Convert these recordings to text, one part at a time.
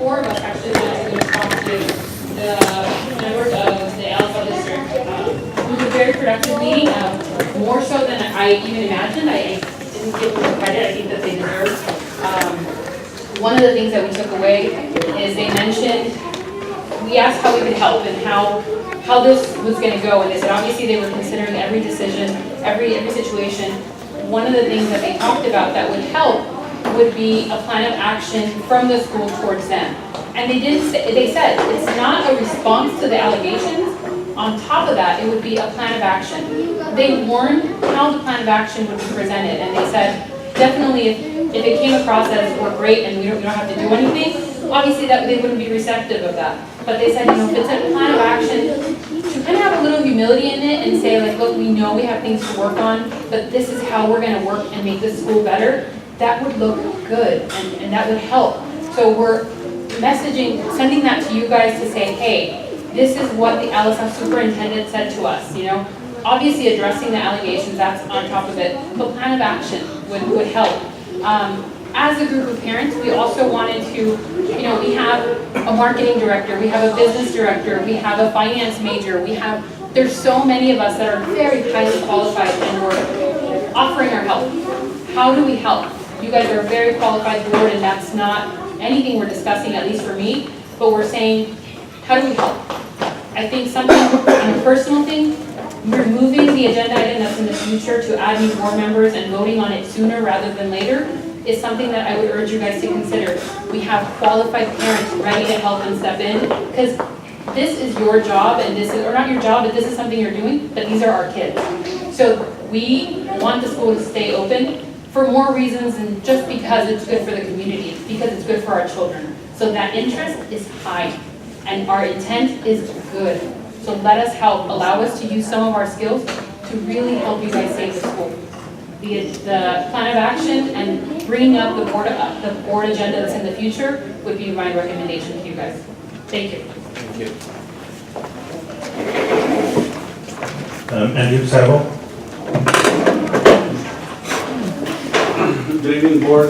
four of us actually wanted to go talk to the members of the LSL district. It was a very productive meeting, more so than I even imagined. I didn't give them the credit I think that they deserve. One of the things that we took away is they mentioned, we asked how we could help and how this was going to go, and they said obviously they were considering every decision, every situation. One of the things that they talked about that would help would be a plan of action from the school towards them. And they said it's not a response to the allegations. On top of that, it would be a plan of action. They warned how the plan of action would be presented, and they said definitely if it came across as we're great and we don't have to do anything, obviously that they wouldn't be receptive of that. But they said, if it's a plan of action, to kind of have a little humility in it and say, like, look, we know we have things to work on, but this is how we're going to work and make this school better, that would look good and that would help. So we're sending that to you guys to say, hey, this is what the LSF superintendent said to us, Obviously addressing the allegations, that's on top of it, but plan of action would help. As a group of parents, we also wanted to, we have a marketing director, we have a business director, we have a finance major, there's so many of us that are very highly qualified and we're offering our help. How do we help? You guys are a very qualified board and that's not anything we're discussing, at least for me, but we're saying, how do we help? I think something on a personal thing, removing the agenda item that's in the future to add new board members and voting on it sooner rather than later is something that I would urge you guys to consider. We have qualified parents ready to help and step in, because this is your job, and or not your job, but this is something you're doing, but these are our kids. So we want the school to stay open for more reasons than just because it's good for the community, it's because it's good for our children. So that interest is high, and our intent is good. So let us help, allow us to use some of our skills to really help you guys save the school. The plan of action and bringing up the board agenda that's in the future would be my recommendation to you guys. Thank you. Thank you. Andrew Savo. Good evening, board.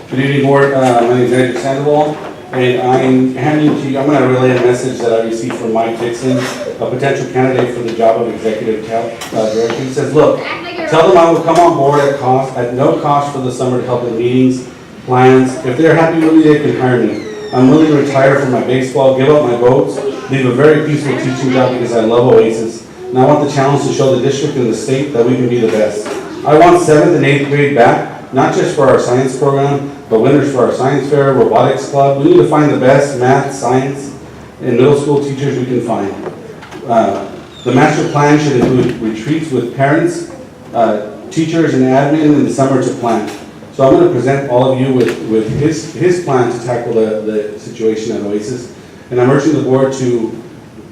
Good evening, board. My name is Andrew Sandoval, and I'm going to relay a message that I received from Mike Dixon, a potential candidate for the job of executive director. He says, look, tell them I will come on board at no cost for the summer to help with meetings, plans. If they're happy with me, they can hire me. I'm willing to retire from my baseball, give up my votes, leave a very peaceful teaching job because I love Oasis, and I want the challenge to show the district and the state that we can be the best. I want 7th and 8th grade back, not just for our science program, but winners for our science fair, robotics club. We need to find the best math, science, and middle school teachers we can find. The master plan should include retreats with parents, teachers, and admin in the summer to plan. So I'm going to present all of you with his plan to tackle the situation at Oasis. And I'm urging the board to,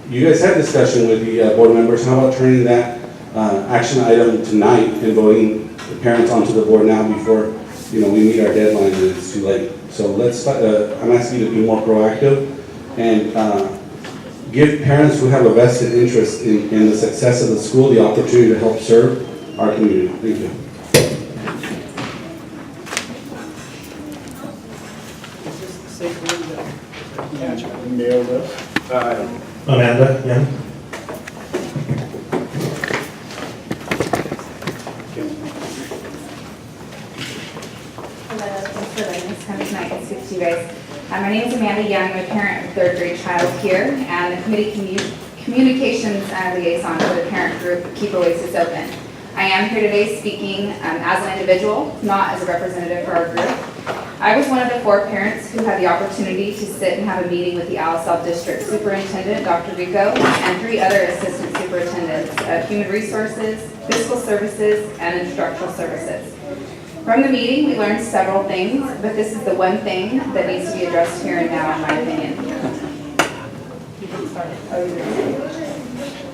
you guys had discussion with the board members, how about turning that action item tonight and voting the parents onto the board now before we meet our deadline and it's too late. So let's, I'm asking you to be more proactive and give parents who have a vested interest in the success of the school the opportunity to help serve our community. Thank you. Amanda, yeah. Hello, thanks for letting us come tonight and speak to you guys. My name is Amanda Young. I'm a parent of a 3rd grade child here, and the committee communications liaison for the parent group Keep Oasis Open. I am here today speaking as an individual, not as a representative for our group. I was one of the 4 parents who had the opportunity to sit and have a meeting with the LSL District Superintendent, Dr. Rico, and 3 other assistant superintendents of human resources, fiscal services, and instructional services. From the meeting, we learned several things, but this is the one thing that needs to be addressed here and now, in my opinion.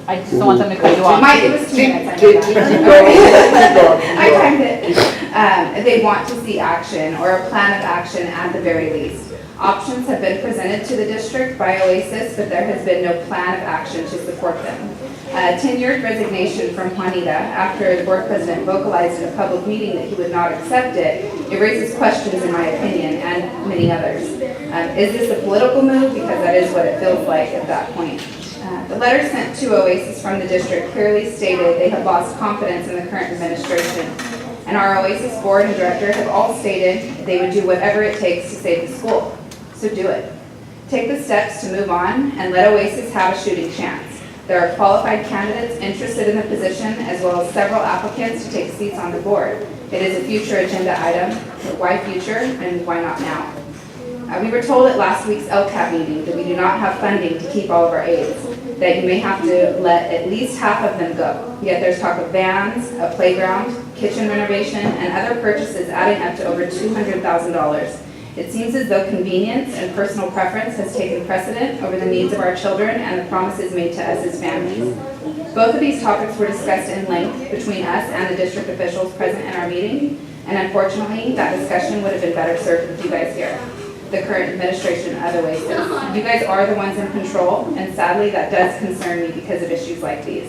I just don't want them to cut you off. It was 2 minutes. I timed it. They want to see action, or a plan of action at the very least. Options have been presented to the district by Oasis, but there has been no plan of action to support them. A tenured resignation from Juanita after the board president vocalized in a public meeting that he would not accept it, it raises questions in my opinion and many others. Is this a political move? Because that is what it feels like at that point. The letter sent to Oasis from the district clearly stated they had lost confidence in the current administration. And our Oasis board and director have all stated they would do whatever it takes to save the school. So do it. Take the steps to move on and let Oasis have a shooting chance. There are qualified candidates interested in the position as well as several applicants to take seats on the board. It is a future agenda item. Why future and why not now? We were told at last week's LCAP meeting that we do not have funding to keep all of our aides, that you may have to let at least half of them go. Yet there's talk of vans, a playground, kitchen renovation, and other purchases adding up to over $200,000. It seems as though convenience and personal preference has taken precedent over the needs of our children and the promises made to us as families. Both of these topics were discussed in length between us and the district officials present in our meeting, and unfortunately, that discussion would have been better served with you guys here. The current administration of Oasis. You guys are the ones in control, and sadly that does concern me because of issues like these.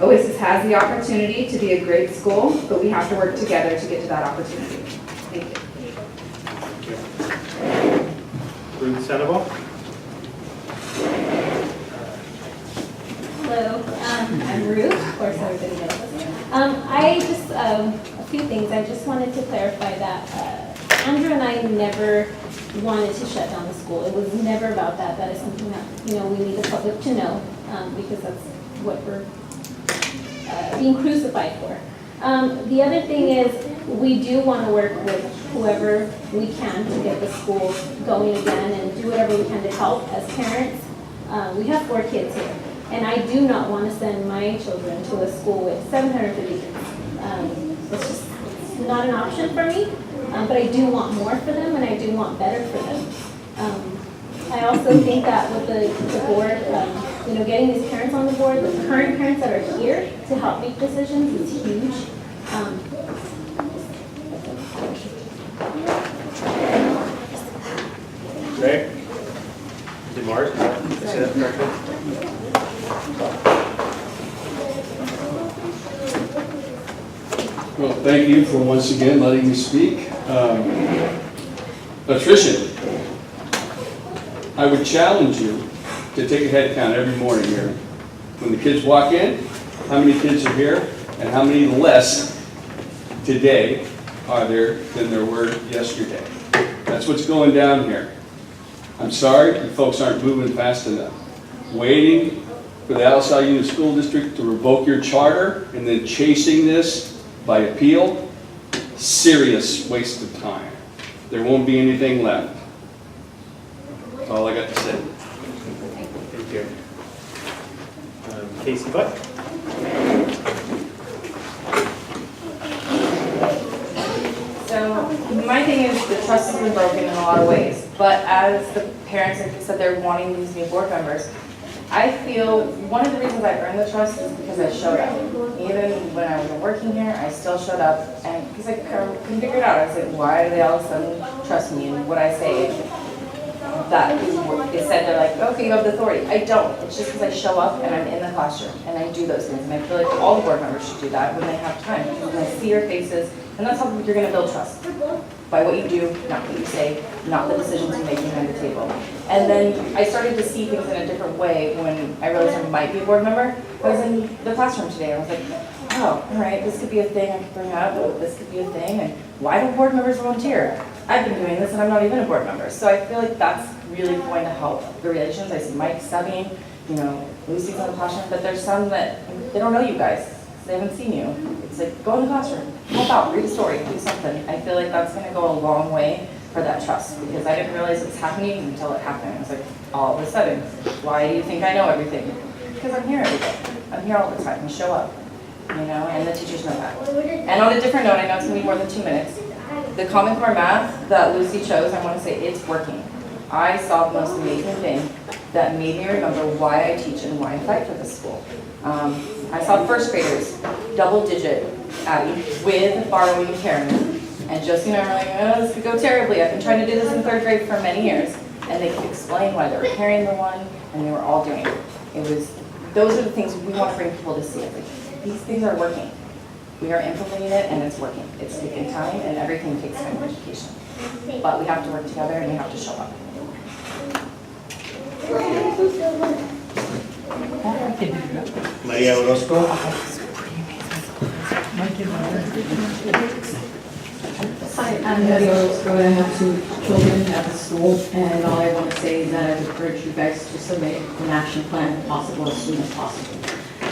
Oasis has the opportunity to be a great school, but we have to work together to get to that opportunity. Thank you. Ruth Sandoval. Hello, I'm Ruth, of course everybody knows. I just, a few things, I just wanted to clarify that Andrew and I never wanted to shut down the school. It was never about that. That is something that, we need the public to know because that's what we're being crucified for. The other thing is we do want to work with whoever we can to get the school going again and do whatever we can to help as parents. We have 4 kids here, and I do not want to send my children to a school with 750 kids. It's not an option for me. But I do want more for them, and I do want better for them. I also think that with the board, getting these parents on the board, the current parents that are here to help make decisions is huge. Greg. DeMars. Did I say that correctly? Well, thank you for once again letting me speak. Attrition. I would challenge you to take a head count every morning here. When the kids walk in, how many kids are here and how many less today are there than there were yesterday. That's what's going down here. I'm sorry, you folks aren't moving fast enough. Waiting for the Alisal Union School District to revoke your charter and then chasing this by appeal, serious waste of time. There won't be anything left. That's all I got to say. Thank you. Casey Butt. So my thing is the trust has been broken in a lot of ways, but as the parents have said they're wanting these new board members, I feel one of the reasons I earned the trust is because I showed up. Even when I wasn't working here, I still showed up, and because I couldn't figure it out. I was like, why do they all of a sudden trust me? And what I say, that is said, they're like, okay, you have the authority. I don't. It's just because I show up and I'm in the classroom and I do those things. And I feel like all the board members should do that when they have time. Because when I see your faces, and that's how you're going to build trust. By what you do, not what you say, not the decisions you make behind the table. And then I started to see things in a different way when I realized I might be a board member. I was in the classroom today. I was like, oh, all right, this could be a thing I could bring up. This could be a thing. And why don't board members volunteer? I've been doing this and I'm not even a board member. So I feel like that's really going to help the relations. I see Mike subbing, Lucy's in the classroom, but there's some that they don't know you guys. They haven't seen you. It's like, go in the classroom, help out, read a story, do something. I feel like that's going to go a long way for that trust because I didn't realize it was happening until it happened. It was like, all of a sudden, why do you think I know everything? Because I'm here every day. I'm here all the time. I show up, and the teachers know that. And on a different note, I know it's going to be more than 2 minutes. The Common Core math that Lucy chose, I want to say it's working. I saw the most amazing thing that made me remember why I teach and why I fight for this school. I saw first graders double digit with borrowing and carrying. And Josie and I were like, oh, this could go terribly. I've been trying to do this in 3rd grade for many years. And they could explain why they were carrying the one, and they were all doing it. It was those are the things we want to bring people to see. It's like, these things are working. We are implementing it and it's working. It's taking time and everything takes time in education. But we have to work together and we have to show up. Maria Orozco. Hi, I'm Maria Orozco, and I have 2 children at the school, and all I want to say is that I would encourage you guys to submit an action plan if possible as soon as possible.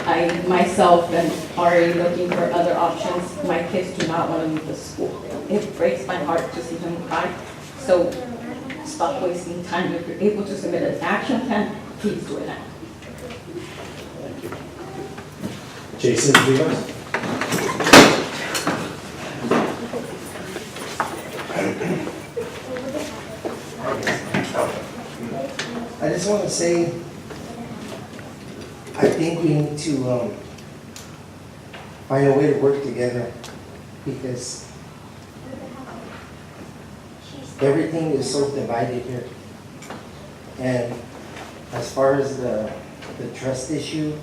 I myself am already looking for other options. My kids do not want to leave the school. It breaks my heart to see them cry. So stop wasting time. If you're able to submit an action plan, please do it now. Jason Rivas. I just want to say, I think we need to find a way to work together, because everything is so divided here. And as far as the trust issue,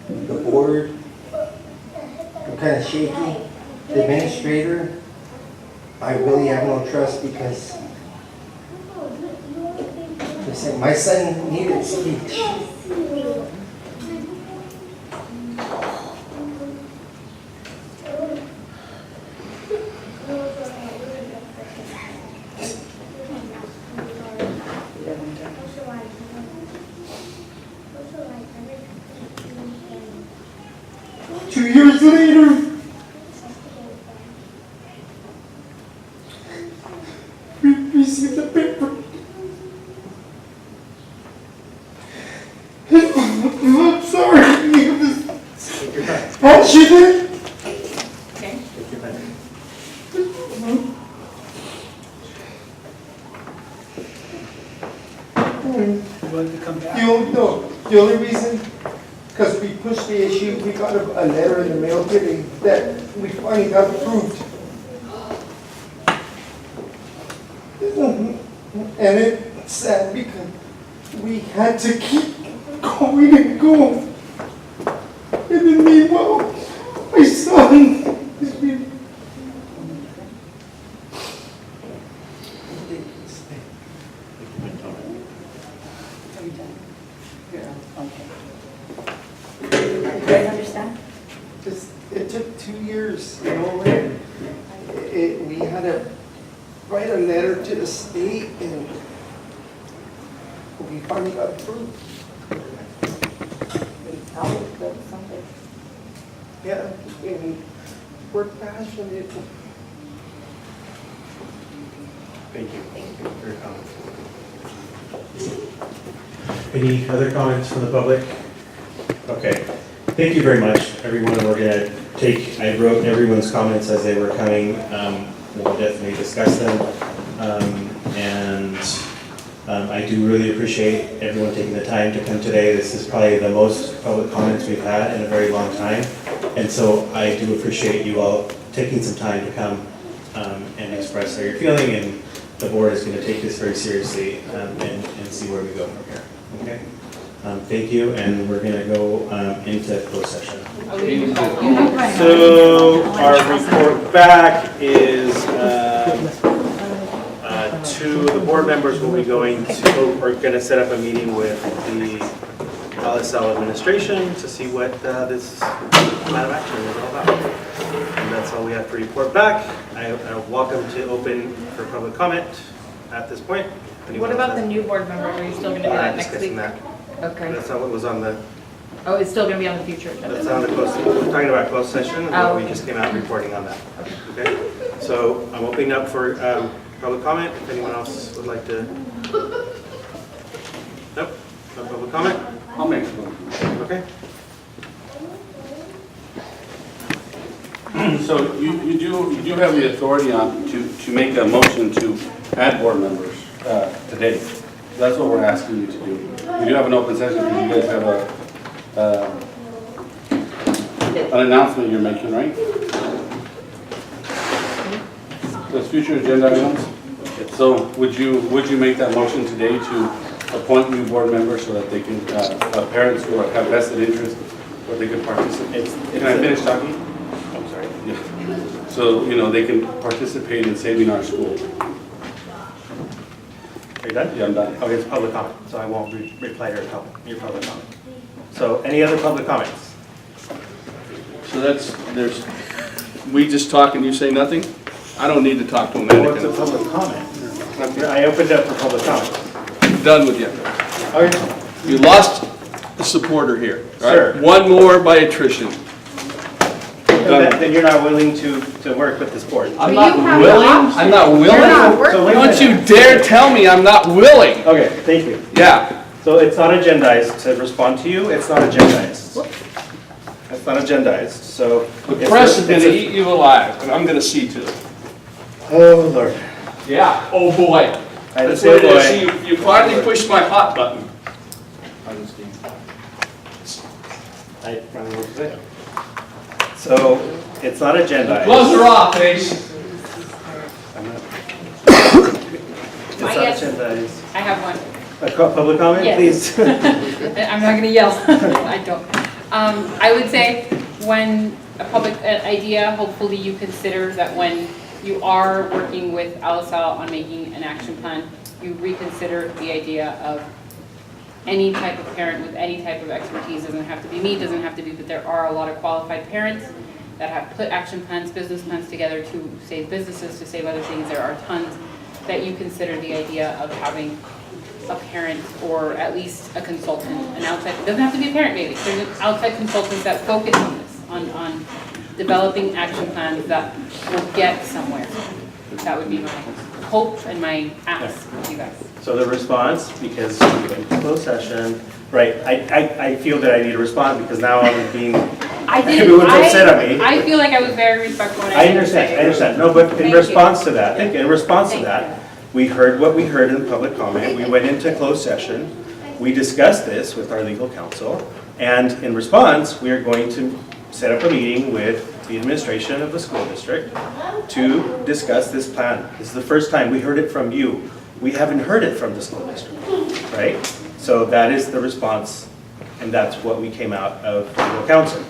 the board, I'm kind of shaky. The administrator, I really have no trust, because listen, my son needed speech. Two years later, we received the paper. I'm sorry. Take your time. Oh, she did? Take your time. The only reason, because we pushed the issue, we got a letter in the mail today that we finally got approved. And it's sad because we had to keep going and going. And then meanwhile, my son is being... You guys understand? It took 2 years, you know, and we had to write a letter to the state, and we finally got approved. Yeah, and we're passionate. Thank you for your comments. Any other comments from the public? Okay. Thank you very much, everyone. We're going to I wrote everyone's comments as they were coming. We'll definitely discuss them. I do really appreciate everyone taking the time to come today. This is probably the most public comments we've had in a very long time. And so I do appreciate you all taking some time to come and express how you're feeling. And the board is going to take this very seriously and see where we go from here. Okay? Thank you, and we're going to go into closed session. So our report back is to the board members. We're going to set up a meeting with the LSL administration to see what this plan of action is all about. And that's all we have to report back. I welcome to open for public comment at this point. What about the new board members? Are you still going to do that next week? That. Okay. That's not what was on the. Oh, it's still going to be on the future agenda? That's on the closed. We're talking about closed session, and Oh, we just came out reporting on that. Okay. So I'm opening up for public comment. If anyone else would like to. Nope. No public comment. I'll make one. Okay. So you do have the authority to make a motion to add board members today. That's what we're asking you to do. We do have an open session because you guys have an announcement you're making, right? Those future agenda items. So would you make that motion today to appoint new board members so that they can, parents who have vested interest, or they can participate. Can I finish talking? I'm sorry. Yeah. So, they can participate in saving our school. Are you done? Yeah, I'm done. Okay, it's public comment, so I won't reply to your public comment. So any other public comments? So we just talk and you say nothing? I don't need to talk to Amanda. What's a public comment? I opened up for public comment. I'm done with you. Okay. You lost a supporter here. All right? Sir. One more by attrition. Then you're not willing to work with this board. I'm You not have the willing. option. I'm not willing. You're not working. So wait a Don't you minute. dare tell me I'm not willing. Okay, thank you. Yeah. So it's not agendized to respond to you, it's not agendized. It's not agendized, so. The press is gonna eat you alive, and I'm gonna see to it. Oh, Lord. Yeah. Oh, boy. I That's say what it is. boy. See, you finally pushed my hot button. I don't know what to say. So it's not agendized. Gloves are off, Ace. I'm not- It's My not yes. agendized. I have one. Public comment, Yes. please? I'm not gonna yell. I don't. I would say when a public idea, hopefully you consider that when you are working with LSL on making an action plan, you reconsider the idea of any type of parent with any type of expertise. Doesn't have to be me, doesn't have to be, but there are a lot of qualified parents that have put action plans, business plans together to save businesses, to save other things. There are tons that you consider the idea of having a parent or at least a consultant, an outside, it doesn't have to be a parent maybe, there's an outside consultants that focus on this, on developing action plans that will get somewhere. That would be my hope and my ask of you guys. So the response, because we went into closed session, right, I feel that I need to respond because now I'm being, everyone's upset at me. I feel like I was very respectful. And I understand, no, but in Thank you. response to that, in response to Thank that, we heard what we heard in public comment, we went into closed session, we discussed this with our legal counsel, and in response, we are going to set up a meeting with the administration of the school district to discuss this plan. This is the first time we heard it from you. We haven't heard it from the school district, right? So that is the response, and that's what we came out of legal counsel.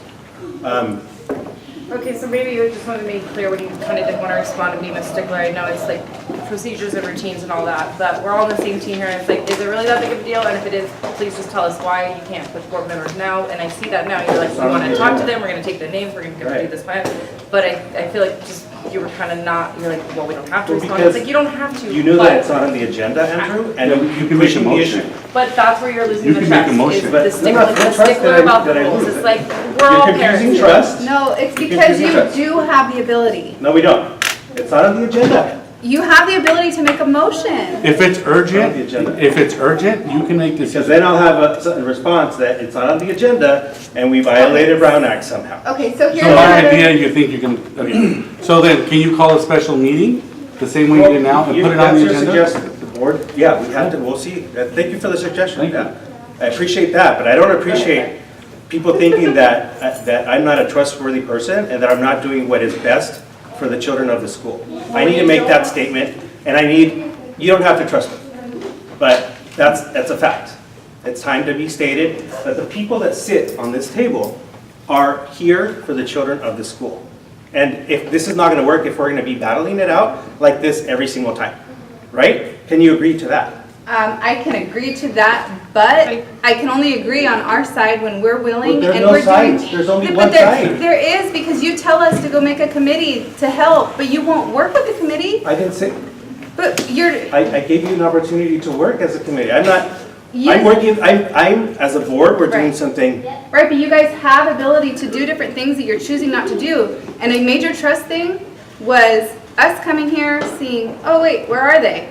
Okay, so maybe you just want to make clear when you kind of didn't want to respond to being a stickler. I know it's like procedures and routines and all that, but we're all on the same team here. And it's like, is it really that big of a deal? And if it is, please just tell us why you can't put board members now. And I see that now. You're like, we want to talk to them. We're going to take their names. We're going to do this plan. But I feel like just you were kind of not. You're like, well, we don't have to Well, respond. It's because like you don't have to. You knew but- that it's not on the agenda, Andrew, and You can make a pushing the motion. issue. But that's where you're losing You the can trust. make a motion. Is But the no, stickler, not the the trust that stickler I- about the that I rules. lose. It's like we're all You're parents. confusing trust. No, it's You're because confusing you trust. do have the ability. No, we don't. It's not on the agenda. You have the ability to make a motion. If it's On the urgent, agenda. you can make Because decisions. then I'll have a response that it's not on the agenda and we violated Brown Act somehow. Okay, so here's So our another. idea, you think you can, okay. So then, can you call a special meeting, the same way you did now, and put it on the That's your agenda? suggestion. The board, yeah, we have to, we'll see. Thank you for the suggestion, Thank you. yeah. I appreciate that, but I don't appreciate people thinking that I'm not a trustworthy person and that I'm not doing what is best for the children of the school. I need to make that statement, and you don't have to trust me, but that's a fact. It's time to be stated that the people that sit on this table are here for the children of the school. And if this is not gonna work, if we're gonna be battling it out like this every single time, right? Can you agree to that? I can agree to that, but I can only agree on our side when we're willing Well, there's and no we're doing. sides. There's only But one side. there is, because you tell us to go make a committee to help, but you won't work with the committee. I didn't say, But you're, I gave you an opportunity to work as a committee. I'm not, you, I'm working, I'm, as a board, we're doing Right. something. right, but you guys have ability to do different things that you're choosing not to do. And a major trust thing was us coming here, seeing, oh wait, where are they?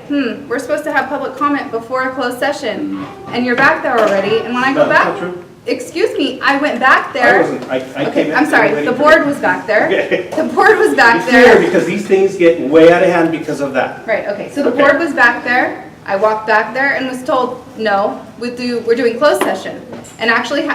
We're supposed to have public comment before a closed session, and you're back there already, and when I No, go that's not back, true. excuse me, I went back I there. wasn't, I came Okay, in. I'm sorry, the board was back there. Okay. The board was back Be clear, there. because these things get way out of hand because of that. Right, okay, so the Okay. board was back there. I walked back there and was told, no, we're doing closed session. And actually,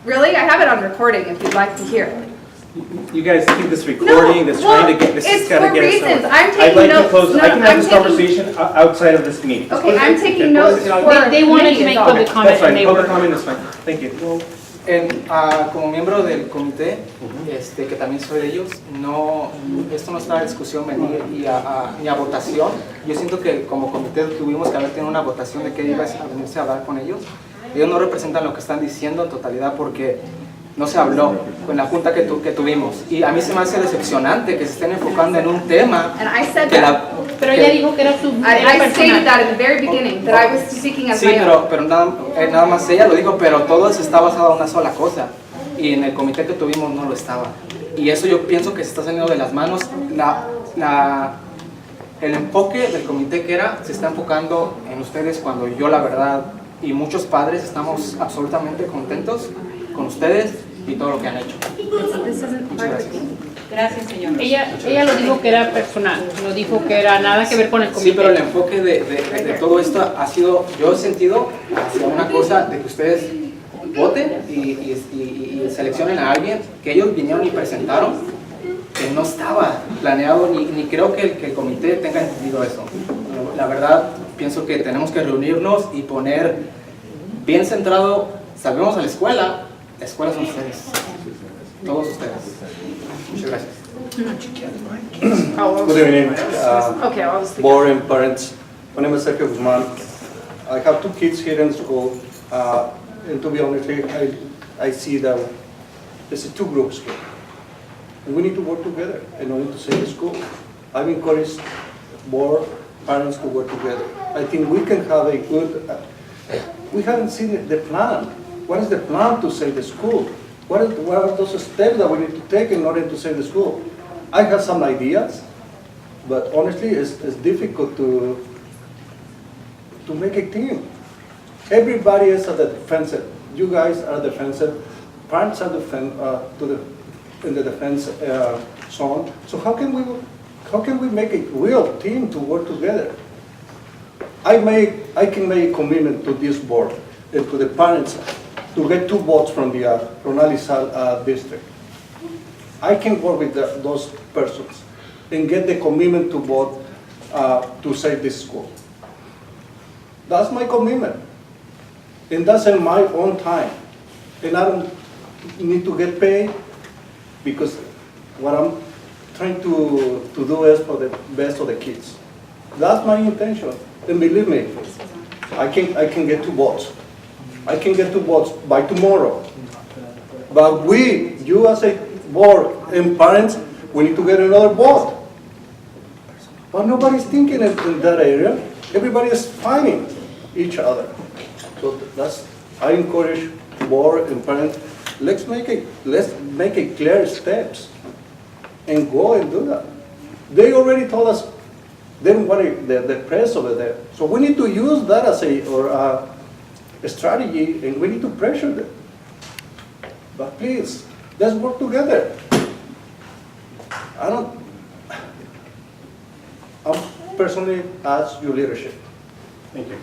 really, I have it on recording if you'd like to hear it. You guys think this recording, this trying to get, this is it's gotta for get us reasons. somewhere. I'm I'd taking like to notes. close, No, I can I'm have this taking- conversation outside of this meeting. Okay, I'm taking notes for. They wanted to committee make is all. public comment That's and fine, they public were. comment is fine, thank you. Como miembro del comité, que también soy de ellos, no, esto no está a discusión ni a votación. Yo siento que como comité tuvimos que haber tenido una votación de que ibas a venirse a hablar con ellos. Ellos no representan lo que están diciendo en totalidad porque no se habló con la junta que tuvimos. Y a mí se me hace decepcionante que se estén enfocando en un tema And I said que that. Pero ella dijo que era su. era I stated personal. that in the very beginning, that I was speaking as Sí, my own. pero nada más ella lo dijo, pero todo eso está basado en una sola cosa. Y en el comité que tuvimos no lo estaba. Y eso yo pienso que se está saliendo de las manos. El enfoque del comité que era, se está enfocando en ustedes cuando yo la verdad y muchos padres estamos absolutamente contentos con ustedes y todo lo que han hecho. Muchas gracias. Gracias, señor. Ella lo dijo que era personal, no dijo que era nada que ver con el comité. Sí, pero el enfoque de todo esto ha sido, yo he sentido hacia una cosa de que ustedes voten y seleccionen a alguien que ellos vinieron y presentaron, que no estaba planeado, ni creo que el comité tenga entendido eso. La verdad, pienso que tenemos que reunirnos y poner bien centrado, salvemos a la escuela son ustedes, todos ustedes. Muchas gracias. Good evening, Okay, I'll just. board and parents. My name is Sergio Guzman. I have 2 kids here in school, and to be honest, I see that there's 2 groups here. And we need to work together in order to save the school. I've encouraged board, parents to work together. I think we can have a good, we haven't seen the plan. What is the plan to save the school? What are those steps that we need to take in order to save the school? I have some ideas, but honestly, it's difficult to make a team. Everybody is at the defensive. You guys are defensive. Parents are in the defense zone. So how can we make a real team to work together? I can make a commitment to this board and to the parents to get 2 votes from the Alisal district. I can work with those persons and get the commitment to vote to save this school. That's my commitment. And that's in my own time. And I don't need to get paid because what I'm trying to do is for the best of the kids. That's my intention. And believe me, I can get 2 votes. I can get 2 votes by tomorrow. But you as a board and parents, we need to get another vote. But nobody's thinking in that area. Everybody is fighting each other. So I encourage board and parents, let's make it clear steps and go and do that. They already told us they don't want the press over there. So we need to use that as a strategy, and we need to pressure them. But please, let's work together. I'm personally ask your leadership. Thank you.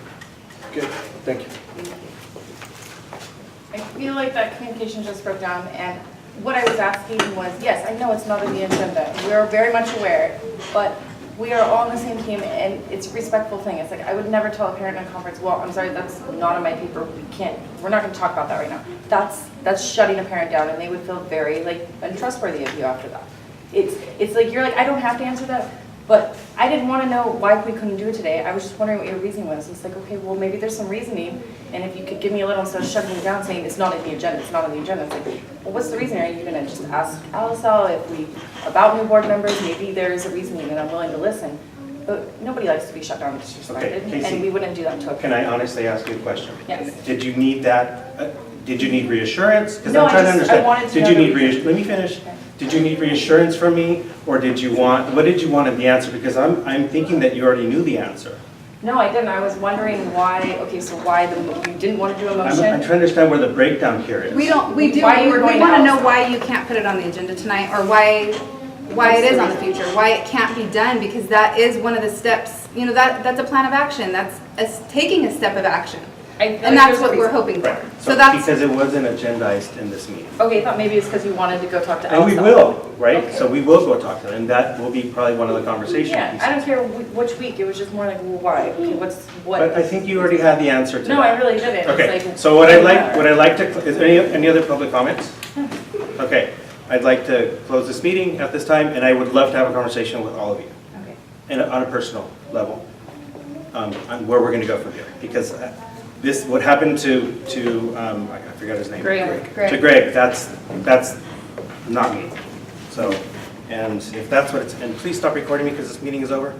Okay, thank you. I feel like that communication just broke down, and what I was asking was, yes, I know it's not on the agenda, we're very much aware, but we are all on the same team, and it's a respectful thing. It's like, I would never tell a parent in a conference, well, I'm sorry, that's not on my paper, we're not gonna talk about that right now. That's shutting a parent down, and they would feel very untrustworthy of you after that. It's like, you're like, I don't have to answer that, but I didn't wanna know why we couldn't do it today. I was just wondering what your reasoning was. It's like, okay, well, maybe there's some reasoning, and if you could give me a little instead of shutting me down saying it's not on the agenda, it's not on the agenda. It's like, well, what's the reason? Are you gonna just ask Alisal about new board members? Maybe there's a reasoning, and I'm willing to listen. But nobody likes to be shut down and disrespected, Okay, Casey, and we wouldn't do that to a Can I honestly ask you a question? Yes. Did you need that, did you need reassurance? Because No, I'm trying to I understand. wanted to Did know you the need reason. let me finish. Okay. Did you need reassurance from me, or what did you want in the answer? Because I'm thinking that you already knew the answer. No, I didn't. I was wondering why, okay, so why you didn't want to do a I'm motion? trying to understand where the breakdown here is. We do, Why you were we going to want to know Alisal. why you can't put it on the agenda tonight, or why it is on the future, why it can't be done, because that is one of the steps, that's a plan of action, that's taking a step of action. And that's what we're hoping for. So that's, Because it wasn't agendized in this meeting. Okay, I thought maybe it's because you wanted to go talk to And we Elsa. will, right? Okay. So we will go talk to them, and that will be probably one of the conversation Yeah, pieces. I don't care which week, it was just more like, well, why? Okay, what? But I think you already had the answer to that. No, I really didn't. It's Okay, like, so what I'd like to, is there any other public comments? Okay, I'd like to close this meeting at this time, and I would love to have a conversation with all of you, Okay. and on a personal level, on where we're gonna go from here. Because this, what happened to, I forgot his name. Greg. To Greg, that's not me. So, and if that's what it's, and please stop recording me because this meeting is over.